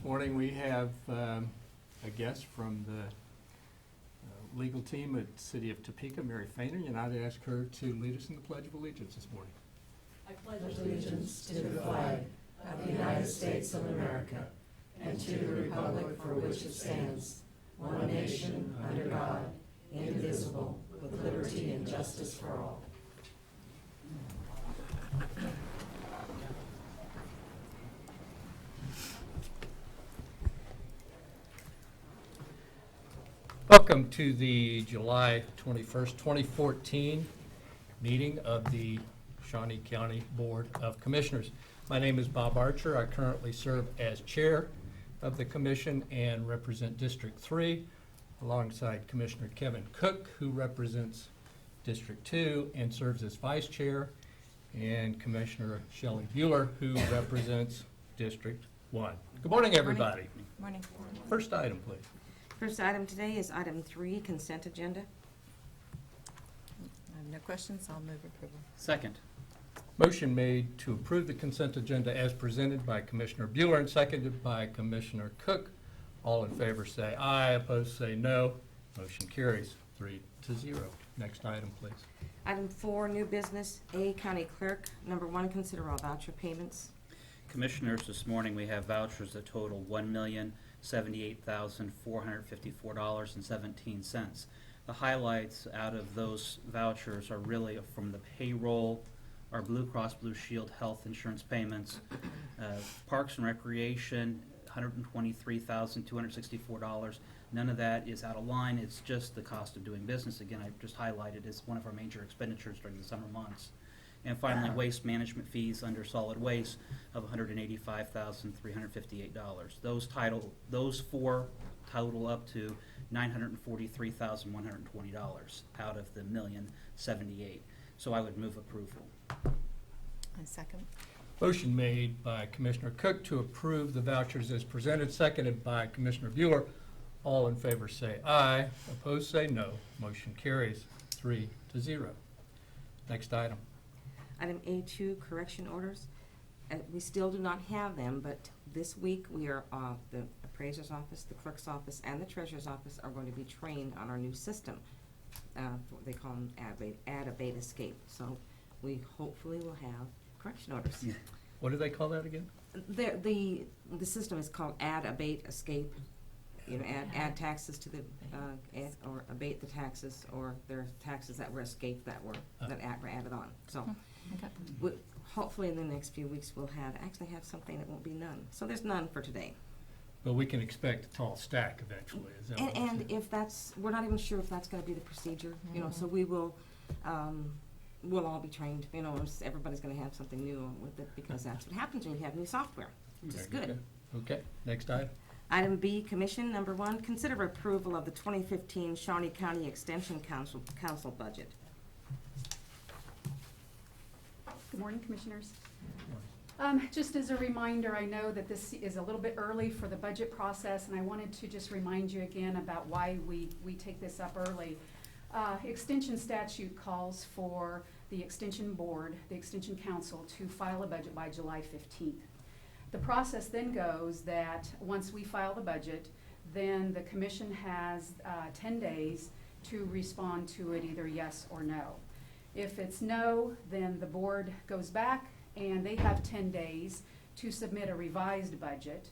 This morning we have a guest from the legal team at City of Topeka, Mary Fainer, and I'd ask her to lead us in the Pledge of Allegiance this morning. I pledge allegiance to the flag of the United States of America and to the republic for which it stands, one nation, under God, indivisible, with liberty and justice for all. Welcome to the July 21st, 2014 meeting of the Shawnee County Board of Commissioners. My name is Bob Archer. I currently serve as chair of the commission and represent District 3 alongside Commissioner Kevin Cook, who represents District 2 and serves as vice chair, and Commissioner Shelley Bueller, who represents District 1. Good morning, everybody. Morning. First item, please. First item today is item 3, consent agenda. I have no questions. I'll move approval. Second. Motion made to approve the consent agenda as presented by Commissioner Bueller and seconded by Commissioner Cook. All in favor say aye, opposed say no. Motion carries 3-0. Next item, please. Item 4, new business. A, county clerk. Number 1, consider all voucher payments. Commissioners, this morning we have vouchers that total $1,078,454.17. The highlights out of those vouchers are really from the payroll, our Blue Cross Blue Shield health insurance payments, Parks and Recreation, $123,264. None of that is out of line. It's just the cost of doing business. Again, I just highlighted as one of our major expenditures during the summer months. And finally, waste management fees under solid waste of $185,358. Those four total up to $943,120 out of the $1,078,000. So I would move approval. I second. Motion made by Commissioner Cook to approve the vouchers as presented, seconded by Commissioner Bueller. All in favor say aye, opposed say no. Motion carries 3-0. Next item. Item A2, correction orders. We still do not have them, but this week we are, the appraiser's office, the clerk's office, and the treasurer's office are going to be trained on our new system. They call them add, abate, escape. So we hopefully will have correction orders. Yeah. What do they call that again? The system is called add, abate, escape. You know, add taxes to the, or abate the taxes, or there are taxes that were escaped that were added on. So hopefully in the next few weeks we'll actually have something that won't be none. So there's none for today. But we can expect a tall stack eventually. Is that what you're And saying? if that's, we're not even sure if that's going to be the procedure. You know, so we will, we'll all be trained. You know, everybody's going to have something new with it because that's what happens when you have new software, which is Very good. Okay, next item. Item B, Commission, number 1, consider approval of the 2015 Shawnee County Extension Council budget. Good morning, Commissioners. Just as a reminder, I know that this is a little bit early for the budget process, and I wanted to just remind you again about why we take this up early. Extension statute calls for the Extension Board, the Extension Council, to file a budget by July 15th. The process then goes that once we file the budget, then the Commission has 10 days to respond to it, either yes or no. If it's no, then the board goes back and they have 10 days to submit a revised budget.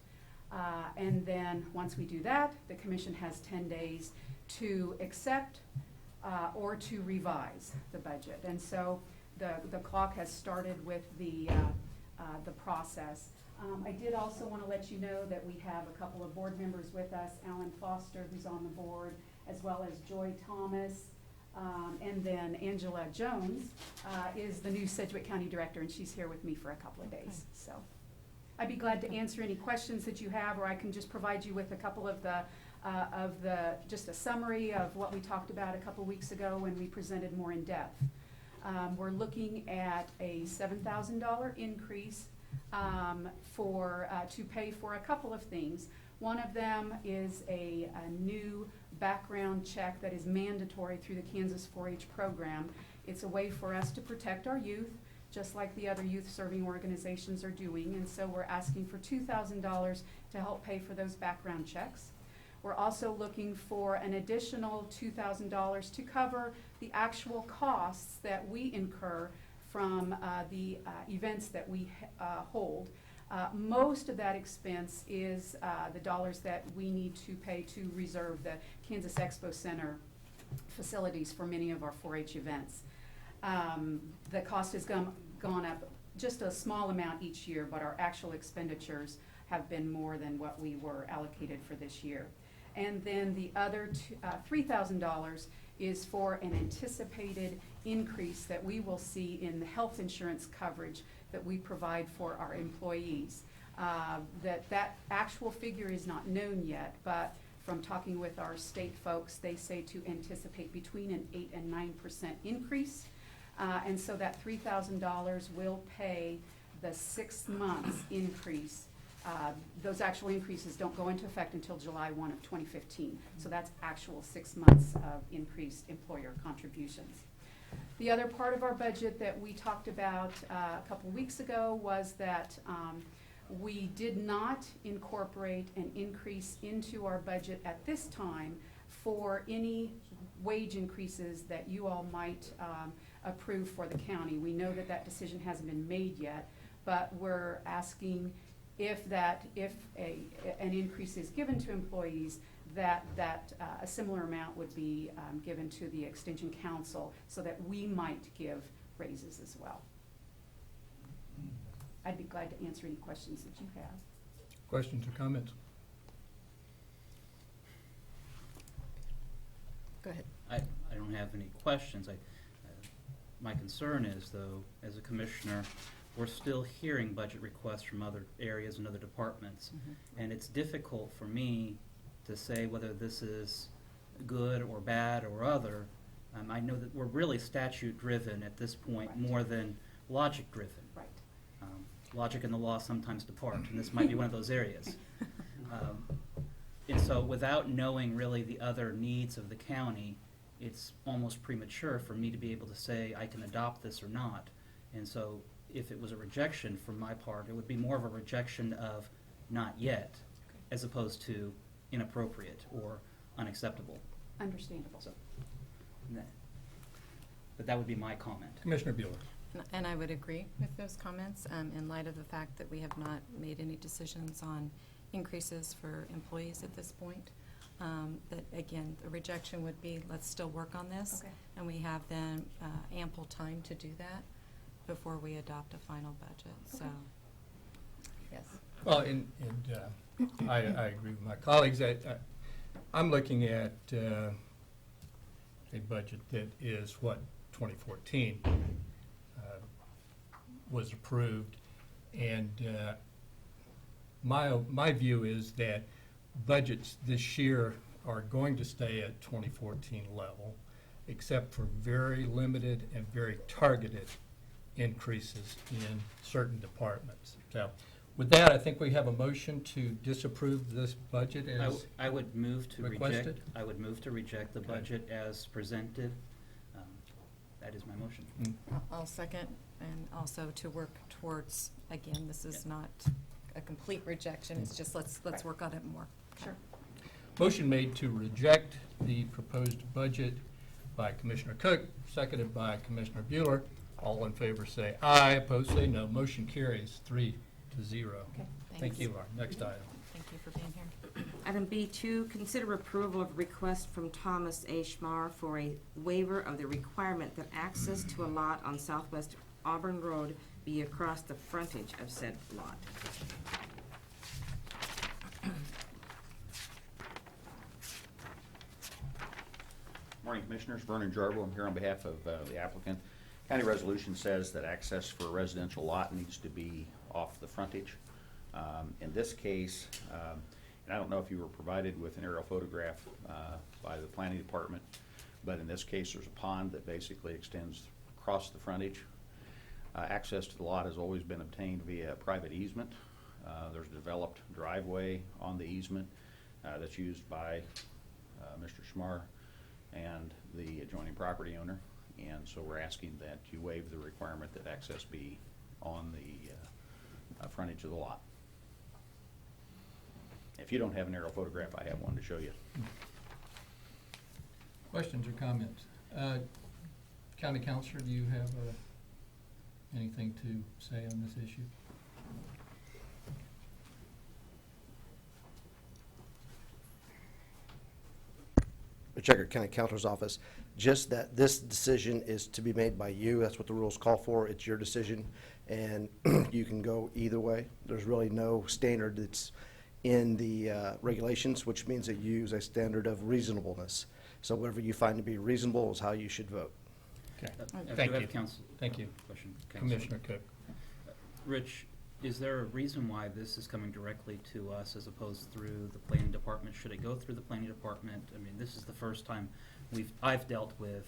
And then once we do that, the Commission has 10 days to accept or to revise the budget. And so the clock has started with the process. I did also want to let you know that we have a couple of board members with us, Alan Foster, who's on the board, as well as Joy Thomas, and then Angela Jones is the new Sedgwick County Director, and she's here with me for a couple of days. So I'd be glad to answer any questions that you have, or I can just provide you with a couple of just a summary of what we talked about a couple weeks ago when we presented more in depth. We're looking at a $7,000 increase to pay for a couple of things. One of them is a new background check that is mandatory through the Kansas 4-H program. It's a way for us to protect our youth, just like the other youth-serving organizations are doing, and so we're asking for $2,000 to help pay for those background checks. We're also looking for an additional $2,000 to cover the actual costs that we incur from the events that we hold. Most of that expense is the dollars that we need to pay to reserve the Kansas Expo Center facilities for many of our 4-H events. The cost has gone up just a small amount each year, but our actual expenditures have been more than what we were allocated for this year. And then the other $3,000 is for an anticipated increase that we will see in the health insurance coverage that we provide for our employees. That actual figure is not known yet, but from talking with our state folks, they say to anticipate between an 8 and 9% increase. And so that $3,000 will pay the 6 months increase. Those actual increases don't go into effect until July 1 of 2015. So that's actual 6 months of increased employer contributions. The other part of our budget that we talked about a couple weeks ago was that we did not incorporate an increase into our budget at this time for any wage increases that you all might approve for the county. We know that that decision hasn't been made yet, but we're asking if an increase is given to employees, that a similar amount would be given to the Extension Council so that we might give raises as well. I'd be glad to answer any questions that you have. Questions or comments? Go ahead. I don't have any questions. My concern is, though, as a commissioner, we're still hearing budget requests from other areas and other departments. And it's difficult for me to say whether this is good or bad or other. I know that we're really statute-driven at this point, Right. more than logic-driven. Right. Logic and the law sometimes depart, and this might be one of those areas. And so without knowing really the other needs of the county, it's almost premature for me to be able to say I can adopt this or not. And so if it was a rejection from my part, it would be more of a rejection of not yet, as opposed to inappropriate or unacceptable. Understandable. So, but that would be my comment. Commissioner Bueller. And I would agree with those comments in light of the fact that we have not made any decisions on increases for employees at this point. That, again, the rejection would be, let's still work on this. Okay. And we have then ample time to do that before we adopt a final budget. So, yes. Well, I agree with my colleagues. I'm looking at a budget that is what 2014 was approved, and my view is that budgets this year are going to stay at 2014 level, except for very limited and very targeted increases in certain departments. So with that, I think we have a motion to disapprove this budget as I would move to requested? I would move to reject the Okay. budget as presented. That is my motion. I'll second, and also to work towards, again, this is not a complete rejection, it's just let's Right. work on it more. Sure. Motion made to reject the proposed budget by Commissioner Cook, seconded by Commissioner Bueller. All in favor say aye, opposed say no. Motion carries 3-0. Okay. Thank Thanks. you. Our next item. Thank you for being here. Item B2, consider approval of request from Thomas A. Schmar for a waiver of the requirement that access to a lot on Southwest Auburn Road be across the frontage of said lot. Morning, Commissioners. Vernon Jarbo. I'm here on behalf of the applicant. County resolution says that access for a residential lot needs to be off the frontage. In this case, and I don't know if you were provided with an aerial photograph by the planning department, but in this case, there's a pond that basically extends across the frontage. Access to the lot has always been obtained via private easement. There's a developed driveway on the easement that's used by Mr. Schmar and the adjoining property owner. and so we're asking that you waive the requirement that access be on the frontage of the lot. If you don't have an aerial photograph, I have one to show you. Questions or comments? County Councilor, do you have anything to say on this issue? Checker County Counselor's Office, just that this decision is to be made by you. That's what the rules call for. It's your decision, and you can go either way. There's really no standard that's in the regulations, which means that you use a standard of reasonableness. So whatever you find to be reasonable is how you should vote. Okay, I thank do have you. counsel. Thank you. Question, Counselor. Commissioner Cook. Rich, is there a reason why this is coming directly to us as opposed through the planning department? Should it go through the planning department? I mean, this is the first time I've dealt with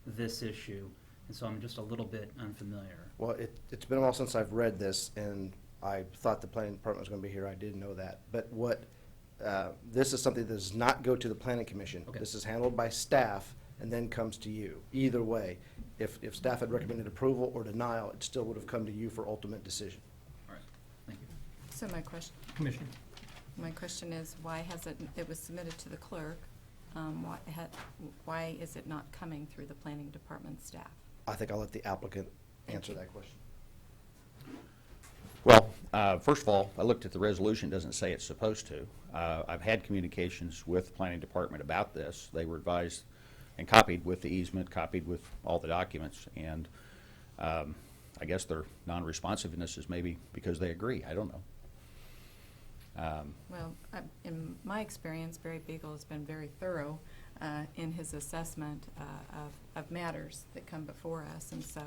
this issue, and so I'm just a little bit unfamiliar. Well, it's been a while since I've read this, and I thought the planning department was going to be here. I didn't know that. But this is something that does not go to the planning commission. Okay. This is handled by staff and then comes to you. Either way, if staff had recommended approval or denial, it still would have come to you for ultimate decision. All right, thank you. So Commissioner. my question is, why has it was submitted to the clerk, why is it not coming through the planning department staff? I think I'll let the applicant answer that question. Well, first of all, I looked at the resolution, it doesn't say it's supposed to. I've had communications with the planning department about this. They were advised and copied with the easement, copied with all the documents, and I guess their non-responsiveness is maybe because they agree. I don't know. Well, in my experience, Barry Beagle has been very thorough in his assessment of matters that come before us, and so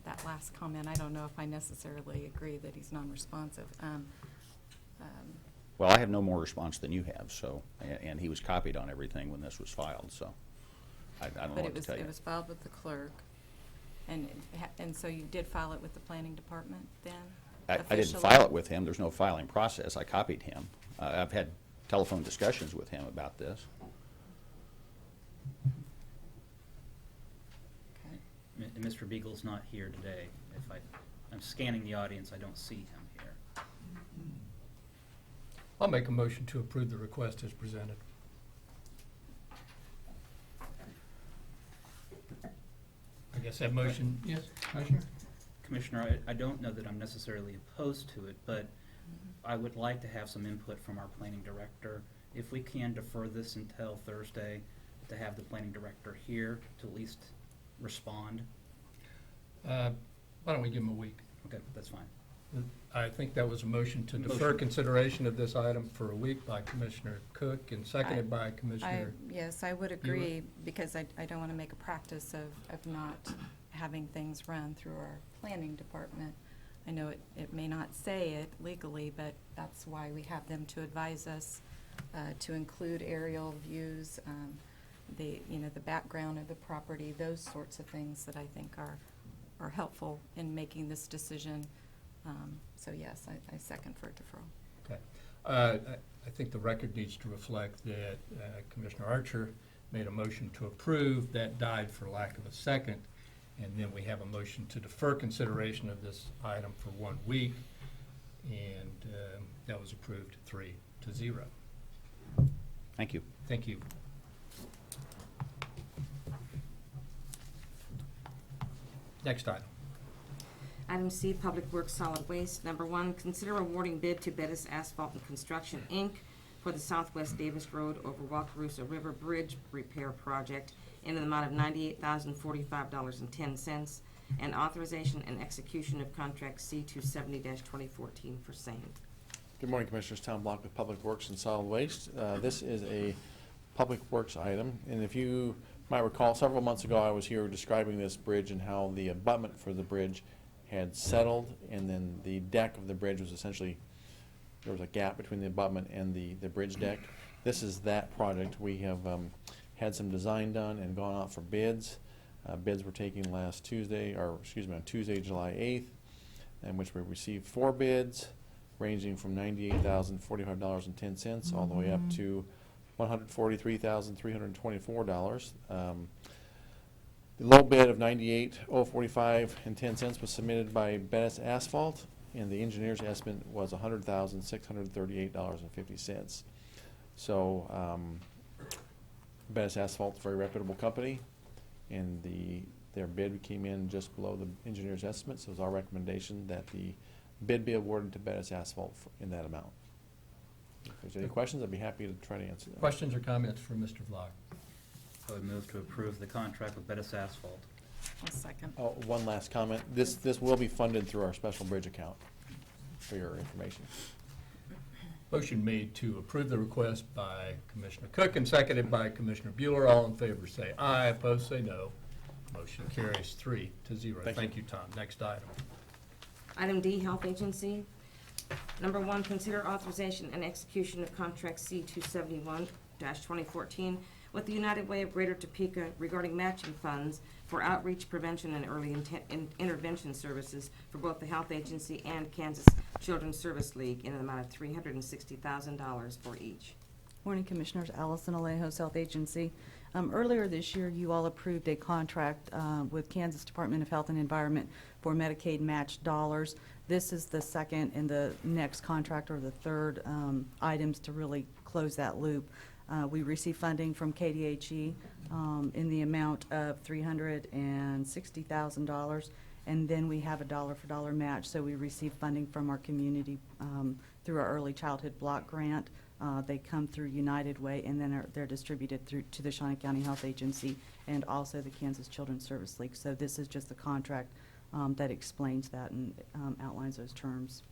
that last comment, I don't know if I necessarily agree that he's non-responsive. Well, I have no more response than you have, so, and he was copied on everything when this was filed, so I don't know But what to tell you. it was filed with the clerk, and so you did file it with the planning department then? I didn't officially? file it with him. There's no filing process. I copied him. I've had telephone discussions with him about this. Okay. And Mr. Beagle's not here today. I'm scanning the audience, I don't see him here. I'll make a motion to approve the request as presented. I guess that motion, yes, Commissioner? Commissioner, I don't know that I'm necessarily opposed to it, but I would like to have some input from our planning director. If we can defer this until Thursday, to have the planning director here to at least respond. Why don't we give him a week? Okay, that's fine. I think that was a motion to defer Motion. consideration of this item for a week by Commissioner Cook and seconded by Commissioner. Yes, I would agree, because I don't want to make a practice of not having things run through our planning department. I know it may not say it legally, but that's why we have them to advise us, to include aerial views, the background of the property, those sorts of things that I think are helpful in making this decision. So yes, I second for deferral. Okay. I think the record needs to reflect that Commissioner Archer made a motion to approve, that died for lack of a second, and then we have a motion to defer consideration of this item for 1 week, and that was approved 3-0. Thank you. Thank you. Next item. Item C, Public Works Solid Waste. Number 1, consider awarding bid to Bettis Asphalt and Construction, Inc. for the Southwest Davis Road over Wakarusa River Bridge Repair Project in the amount of $98,045.10, and authorization and execution of contract C-270-2014 for same. Good morning, Commissioners. Tom Block with Public Works and Solid Waste. This is a Public Works item, and if you might recall, several months ago I was here describing this bridge and how the abutment for the bridge had settled, and then the deck of the bridge was essentially, there was a gap between the abutment and the bridge deck. This is that project. We have had some design done and gone out for bids. Bids were taken last Tuesday, on Tuesday, July 8th, in which we received 4 bids, ranging from $98,045.10 all the way up to $143,324. The low bid of $98,045.10 was submitted by Bettis Asphalt, and the engineer's estimate was $100,638.50. So, Bettis Asphalt's a very reputable company, and their bid came in just below the engineer's estimate, so it's our recommendation that the bid be awarded to Bettis Asphalt in that amount. If there's any questions, I'd be happy to try to answer them. Questions or comments for Mr. Vlock? I would move to approve the contract with Bettis Asphalt. I'll second. Oh, one last comment. This will be funded through our special bridge account, for your information. Motion made to approve the request by Commissioner Cook and seconded by Commissioner Bueller. All in favor say aye, opposed say no. Motion carries 3-0. Thank you. Tom. Next item. Item D, Health Agency. Number 1, consider authorization and execution of contract C-271-2014 with the United Way of Greater Topeka regarding matching funds for outreach, prevention, and early intervention services for both the Health Agency and Kansas Children's Service League in an amount of $360,000 for each. Morning, Commissioners. Allison Alejos, Health Agency. Earlier this year, you all approved a contract with Kansas Department of Health and Environment for Medicaid matched dollars. This is the second and the next contract, or the third items to really close that loop. We received funding from KDHE in the amount of $360,000, and then we have a dollar-for-dollar match. So we receive funding from our community through our early childhood block grant. They come through United Way, and then they're distributed through to the Shawnee County Health Agency and also the Kansas Children's Service League. So this is just the contract that explains that and outlines those terms.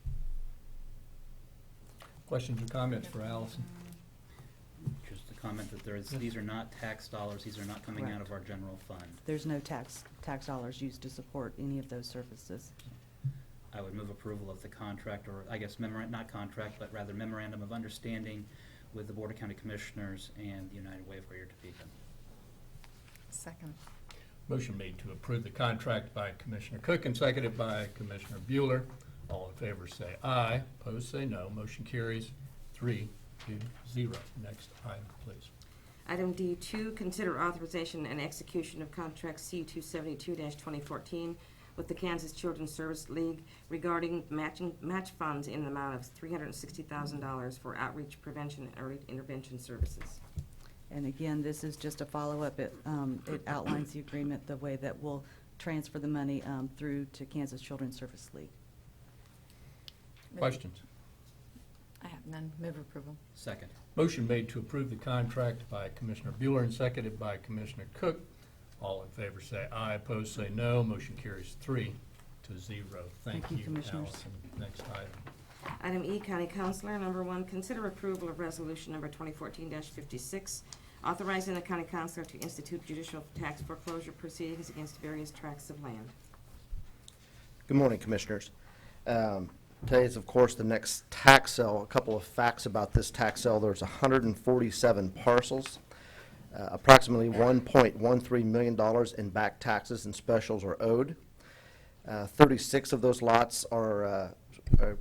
Questions or comments for Allison? Just a comment that these are not tax dollars, these are not coming out of our general fund. There's no tax dollars used to support any of those services. I would move approval of the contract, or I guess not contract, but rather memorandum of understanding with the Board of County Commissioners and the United Way of Greater Topeka. Second. Motion made to approve the contract by Commissioner Cook and seconded by Commissioner Bueller. All in favor say aye, opposed say no. Motion carries 3-0. Next item, please. Item D2, consider authorization and execution of contract C-272-2014 with the Kansas Children's Service League regarding match funds in the amount of $360,000 for outreach, prevention, and early intervention services. And again, this is just a follow-up. It outlines the agreement, the way that we'll transfer the money through to Kansas Children's Service League. Questions? I have none. Move approval. Second. Motion made to approve the contract by Commissioner Bueller and seconded by Commissioner Cook. All in favor say aye, opposed say no. Motion carries 3-0. Thank you, Commissioners. Allison. Next item. Item E, County Councilor. Number 1, consider approval of resolution number 2014-56, authorizing the County Councilor to institute judicial tax foreclosure proceedings against various tracts of land. Good morning, Commissioners. Today is, of course, the next tax sale. A couple of facts about this tax sale. There's 147 parcels. Approximately $1.13 million in back taxes and specials are owed. 36 of those lots are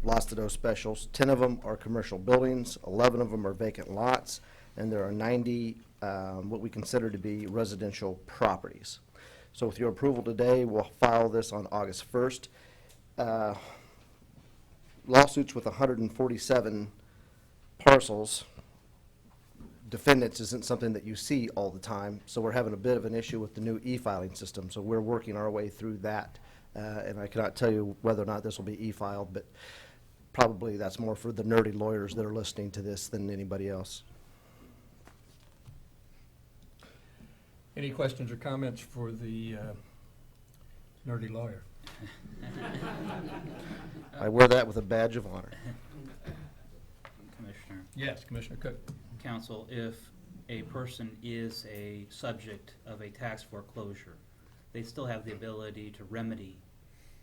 lots that owe specials. 10 of them are commercial buildings. 11 of them are vacant lots. And there are 90 what we consider to be residential properties. So with your approval today, we'll file this on August 1st. Lawsuits with 147 parcels, defendants isn't something that you see all the time, so we're having a bit of an issue with the new e-filing system, so we're working our way through that. And I cannot tell you whether or not this will be e-filed, but probably that's more for the nerdy lawyers that are listening to this than anybody else. Any questions or comments for the nerdy lawyer? I wear that with a badge of honor. Commissioner. Yes, Commissioner Cook. Counsel, if a person is a subject of a tax foreclosure, they still have the ability to remedy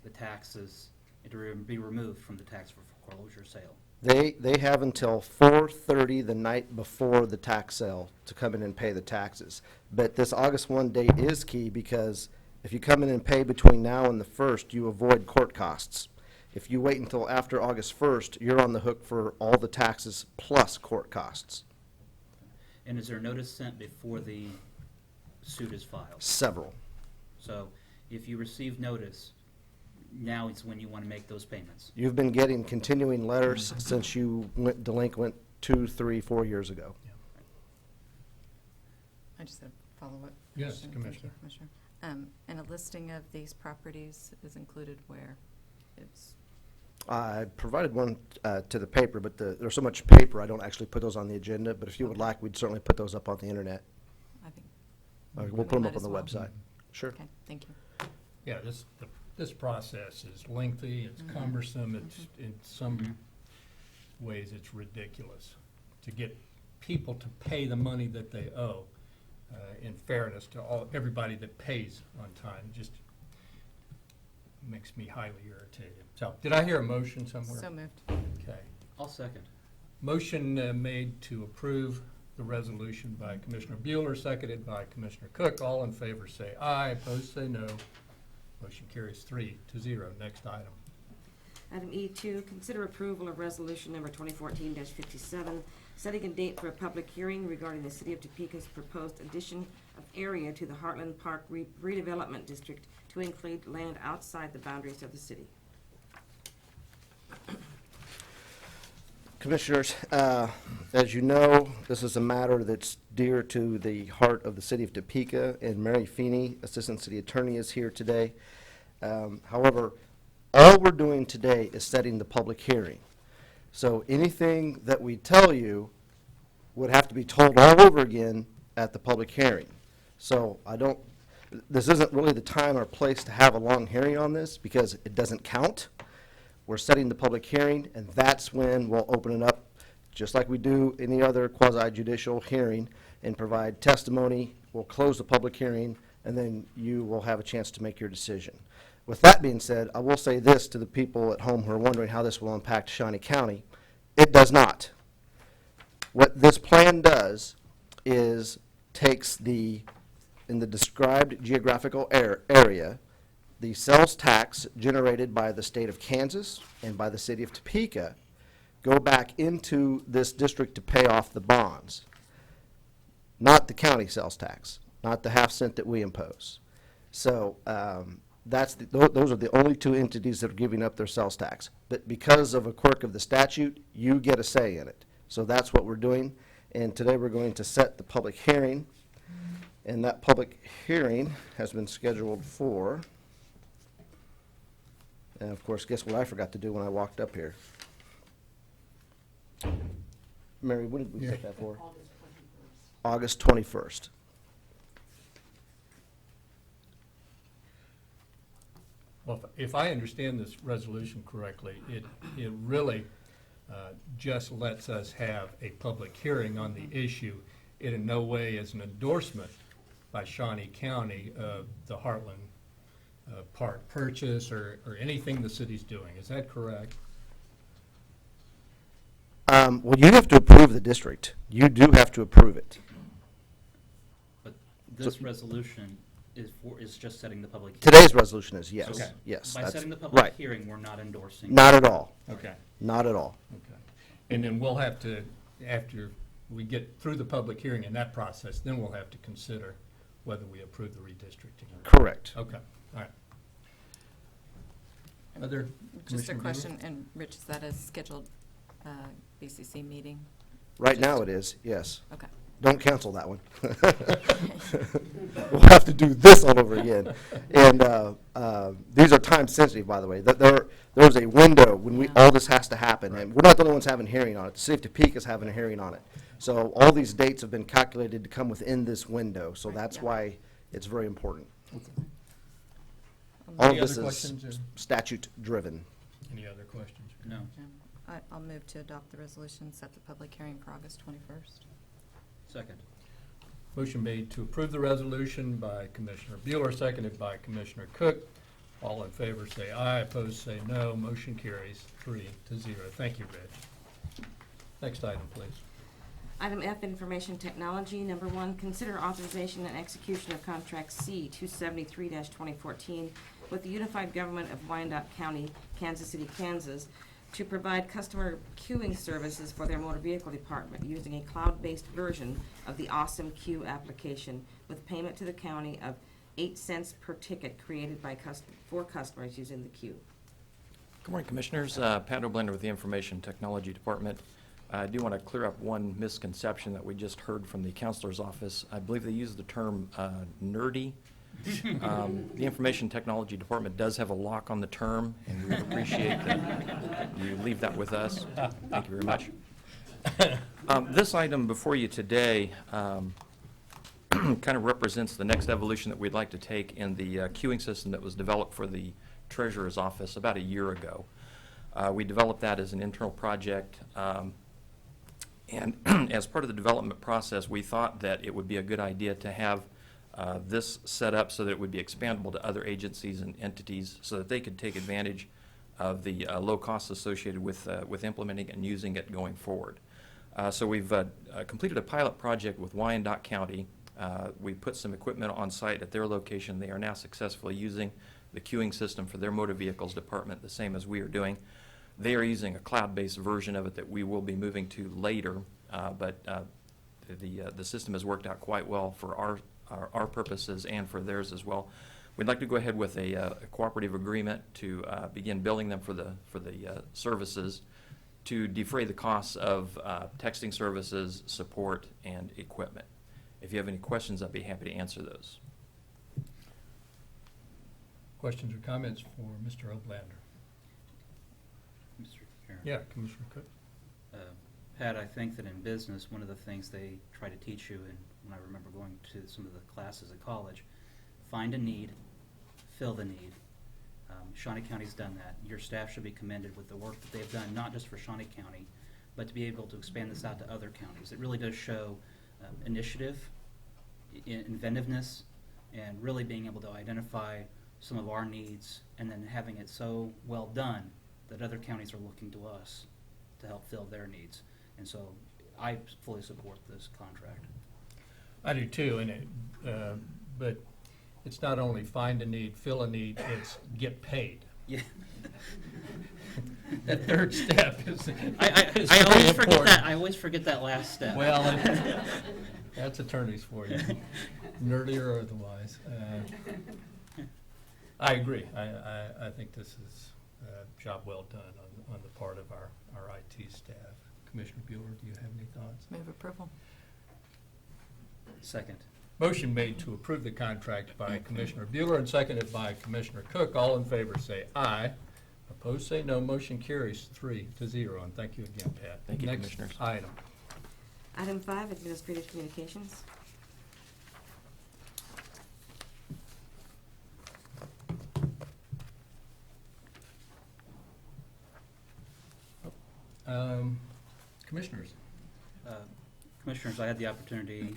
the taxes and to be removed from the tax foreclosure sale. They have until 4:30 the night before the tax sale to come in and pay the taxes. But this August 1 date is key because if you come in and pay between now and the 1st, you avoid court costs. If you wait until after August 1st, you're on the hook for all the taxes plus court costs. And is there notice sent before the suit is filed? Several. So if you receive notice, now is when you want to make those payments. You've been getting continuing letters since you went delinquent 2, 3, 4 years ago. I just had a follow-up. Yes, question. Thank you, Commissioner. Commissioner. And a listing of these properties is included where it's, I provided one to the paper, but there's so much paper, I don't actually put those on the agenda, but if you would Okay. like, we'd certainly put those up on the internet. I think, We'll put them might up on as the well. website. Sure. okay, thank you. Yeah, this process is lengthy, it's cumbersome, it's, in some ways, it's ridiculous to get people to pay the money that they owe, in fairness to everybody that pays on time. It just makes me highly irritated. So, did I hear a motion somewhere? So moved. Okay. I'll second. Motion made to approve the resolution by Commissioner Bueller, seconded by Commissioner Cook. All in favor say aye, opposed say no. Motion carries 3-0. Next item. Item E2, consider approval of resolution number 2014-57, setting a date for a public hearing regarding the City of Topeka's proposed addition of area to the Heartland Park redevelopment district to include land outside the boundaries of the city. Commissioners, as you know, this is a matter that's dear to the heart of the city of Topeka, and Mary Feeney, Assistant City Attorney, is here today. However, all we're doing today is setting the public hearing. So anything that we tell you would have to be told all over again at the public hearing. So this isn't really the time or place to have a long hearing on this because it doesn't count. We're setting the public hearing, and that's when we'll open it up, just like we do any other quasi-judicial hearing, and provide testimony. We'll close the public hearing, and then you will have a chance to make your decision. With that being said, I will say this to the people at home who are wondering how this will impact Shawnee County. It does not. What this plan does is takes in the described geographical area, the sales tax generated by the state of Kansas and by the city of Topeka go back into this district to pay off the bonds, not the county sales tax, not the half-cent that we impose. So those are the only two entities that are giving up their sales tax. But because of a quirk of the statute, you get a say in it. So that's what we're doing. And today we're going to set the public hearing. And that public hearing has been scheduled for, and of course, guess what I forgot to do when I walked up here? Mary, when did we set that for? August 21st. Well, if I understand this resolution correctly, it really just lets us have a public hearing on the issue. It in no way is an endorsement by Shawnee County of the Heartland Park purchase or anything the city's doing. Is that correct? Well, you have to approve the district. You do have to approve it. But this resolution is just setting the public. Today's resolution is yes, Okay. yes. By that's setting the public right. hearing, we're not endorsing. Not at all, Okay. not at all. Okay. And then we'll have to, after we get through the public hearing in that process, then we'll have to consider whether we approve the redistricting. Correct. Okay, all right. Other Just a Commissioner Bueller? question, and Rich, is that a scheduled BCC meeting? Right now Just- it is, yes. Okay. Don't cancel that one. We'll have to do this all over again. And these are time sensitive, by the way. There's a window when Yeah. all this has to happen. And we're not the only ones having a hearing on it. The city of Topeka is having a hearing on it. So all these dates have been calculated to come within this window. So Right, that's yeah. why it's very important. I'll All Any of other this is questions or- statute driven. Any other questions? No. I'll move to adopt the resolution, set the public hearing for August 21st. Second. Motion made to approve the resolution by Commissioner Bueller, seconded by Commissioner Cook. All in favor say aye, opposed say no. Motion carries 3-0. Thank you, Rich. Next item, please. Item F, Information Technology. Number 1, consider authorization and execution of Contract C 273-2014 with the Unified Government of Wyandotte County, Kansas City, Kansas, to provide customer queuing services for their motor vehicle department using a cloud-based version of the Awesome Queue application with payment to the county of 8 cents per ticket created by for customers using the queue. Good morning, Commissioners. Pat O'Blender with the Information Technology Department. I do want to clear up one misconception that we just heard from the counselor's office. I believe they used the term nerdy. The Information Technology Department does have a lock on the term, and we would appreciate that you leave that with us. Thank you very much. This item before you today kind of represents the next evolution that we'd like to take in the queuing system that was developed for the Treasurer's Office about a year ago. We developed that as an internal project, and as part of the development process, we thought that it would be a good idea to have this set up so that it would be expandable to other agencies and entities so that they could take advantage of the low costs associated with implementing and using it going forward. So we've completed a pilot project with Wyandotte County. We put some equipment on site at their location. They are now successfully using the queuing system for their motor vehicles department, the same as we are doing. They are using a cloud-based version of it that we will be moving to later, but the system has worked out quite well for our purposes and for theirs as well. We'd like to go ahead with a cooperative agreement to begin billing them for the services to defray the costs of texting services, support, and equipment. If you have any questions, I'd be happy to answer those. Questions or comments for Mr. Oblander? Mr. Chairman. Yeah, Commissioner Cook. Pat, I think that in business, one of the things they try to teach you, and when I remember going to some of the classes at college, find a need, fill the need. Shawnee County's done that. Your staff should be commended with the work that they've done, not just for Shawnee County, but to be able to expand this out to other counties. It really does show initiative, inventiveness, and really being able to identify some of our needs and then having it so well done that other counties are looking to us to help fill their needs. And so I fully support this contract. I do too, but it's not only find a need, fill a need, it's get paid. Yeah. That third step is I is always very forget important. that. I always forget that last step. Well, that's attorneys for you, nerdy or otherwise. I agree. I think this is a job well done on the part of our IT staff. Commissioner Bueller, do you have any thoughts? Move approval. Second. Motion made to approve the contract by Commissioner Bueller and seconded by Commissioner Cook. All in favor say aye. Opposed say no. Motion carries 3-0. And thank you again, Pat. Thank you, Next Commissioners. item. Item 5, Administrative Communications. Commissioners. Commissioners, I had the opportunity,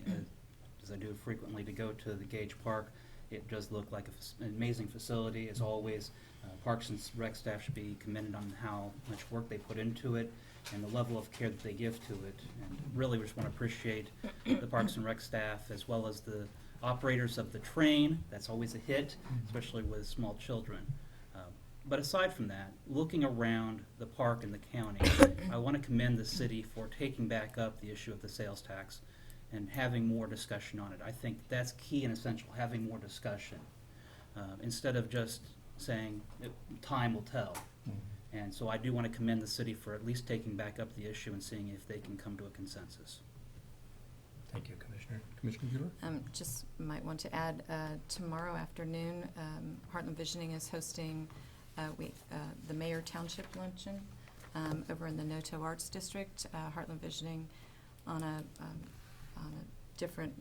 as I do frequently, to go to the Gage Park. It does look like an amazing facility, as always. Parks and Rec staff should be commended on how much work they put into it and the level of care that they give to it. And really, we just want to appreciate the Parks and Rec staff as well as the operators of the train. That's always a hit, especially with small children. But aside from that, looking around the park and the county, I want to commend the city for taking back up the issue of the sales tax and having more discussion on it. I think that's key and essential, having more discussion, instead of just saying time will tell. And so I do want to commend the city for at least taking back up the issue and seeing if they can come to a consensus. Thank you, Commissioner. Commissioner Bueller? Just might want to add, tomorrow afternoon, Heartland Visioning is hosting the Mayor Township Luncheon over in the Noto Arts District. Heartland Visioning on a different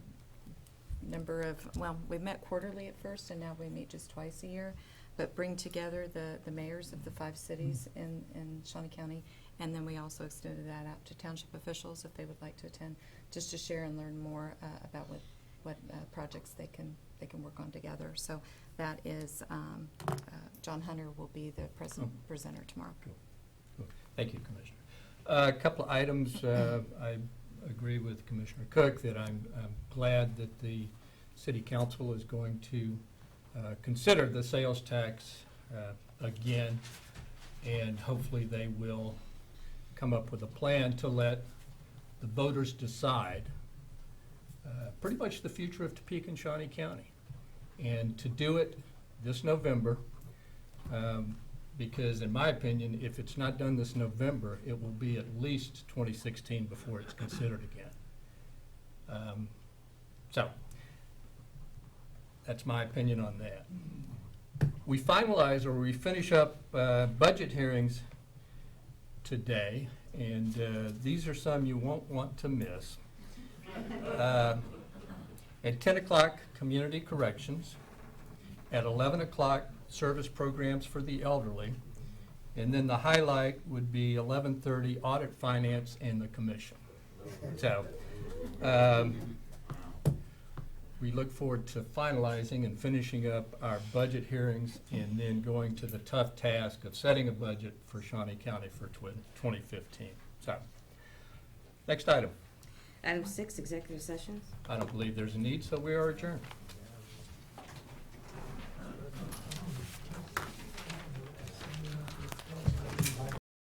number of, well, we met quarterly at first, and now we meet just twice a year, but bring together the mayors of the 5 cities in Shawnee County, and then we also extended that out to township officials if they would like to attend, just to share and learn more about what projects they can work on together. So that is, John Hunter will be the presenter tomorrow. Cool. Thank you, Commissioner. A couple of items. I agree with Commissioner Cook that I'm glad that the City Council is going to consider the sales tax again, and hopefully they will come up with a plan to let the voters decide pretty much the future of Topeka and Shawnee County. And to do it this November, because in my opinion, if it's not done this November, it will be at least 2016 before it's considered again. So, that's my opinion on that. We finalize, or we finish up budget hearings today, and these are some you won't want to miss. At 10 o'clock, community corrections. At 11 o'clock, service programs for the elderly. And then the highlight would be 11:30, audit, finance, and the commission. So, we look forward to finalizing and finishing up our budget hearings and then going to the tough task of setting a budget for Shawnee County for 2015. So, next item. Item 6, executive sessions. I don't believe there's a need, so we are adjourned.